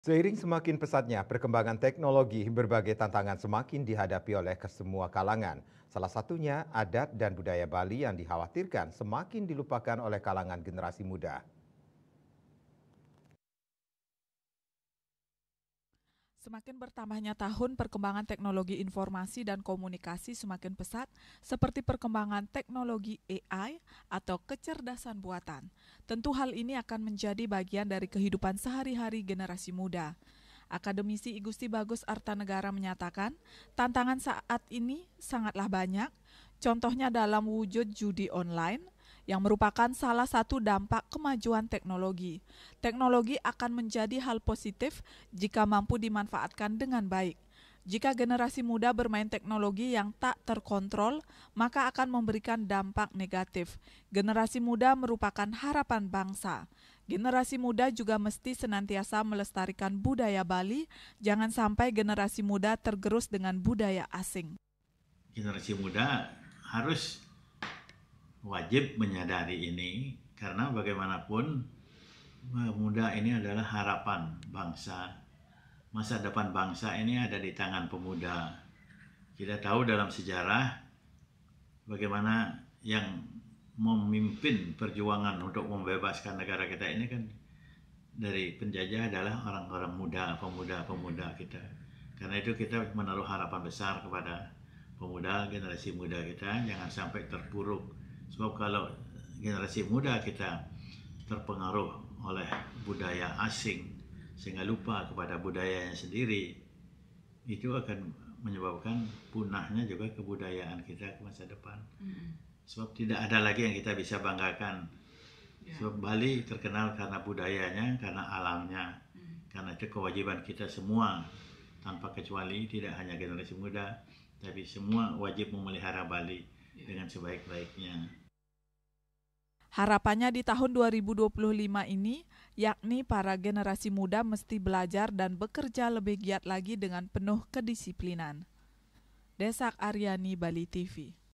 Seiring semakin pesatnya perkembangan teknologi, berbagai tantangan semakin dihadapi oleh kesemua kalangan. Salah satunya adat dan budaya Bali yang dikhawatirkan semakin dilupakan oleh kalangan generasi muda. Semakin bertambahnya tahun, perkembangan teknologi informasi dan komunikasi semakin pesat, seperti perkembangan teknologi AI atau kecerdasan buatan. Tentu hal ini akan menjadi bagian dari kehidupan sehari-hari generasi muda. Akademisi I Gusti Bagus Artanegara menyatakan, tantangan saat ini sangatlah banyak, contohnya dalam wujud judi online, yang merupakan salah satu dampak kemajuan teknologi. Teknologi akan menjadi hal positif jika mampu dimanfaatkan dengan baik. Jika generasi muda bermain teknologi yang tak terkontrol, maka akan memberikan dampak negatif. Generasi muda merupakan harapan bangsa. Generasi muda juga mesti senantiasa melestarikan budaya Bali, jangan sampai generasi muda tergerus dengan budaya asing. Generasi muda harus wajib menyadari ini, karena bagaimanapun pemuda ini adalah harapan bangsa. Masa depan bangsa ini ada di tangan pemuda. Kita tahu dalam sejarah bagaimana yang memimpin perjuangan untuk membebaskan negara kita ini kan dari penjajah adalah orang-orang muda, pemuda-pemuda kita. Karena itu kita menaruh harapan besar kepada pemuda, generasi muda kita, jangan sampai terpuruk. Sebab kalau generasi muda kita terpengaruh oleh budaya asing sehingga lupa kepada budayanya sendiri, itu akan menyebabkan punahnya juga kebudayaan kita ke masa depan. Sebab tidak ada lagi yang kita bisa banggakan. Sebab Bali terkenal karena budayanya, karena alamnya. Karena itu kewajiban kita semua tanpa kecuali, tidak hanya generasi muda, tapi semua wajib memelihara Bali dengan sebaik-baiknya. Harapannya di tahun 2025 ini, yakni para generasi muda mesti belajar dan bekerja lebih giat lagi dengan penuh kedisiplinan. Desak Aryani, Bali TV.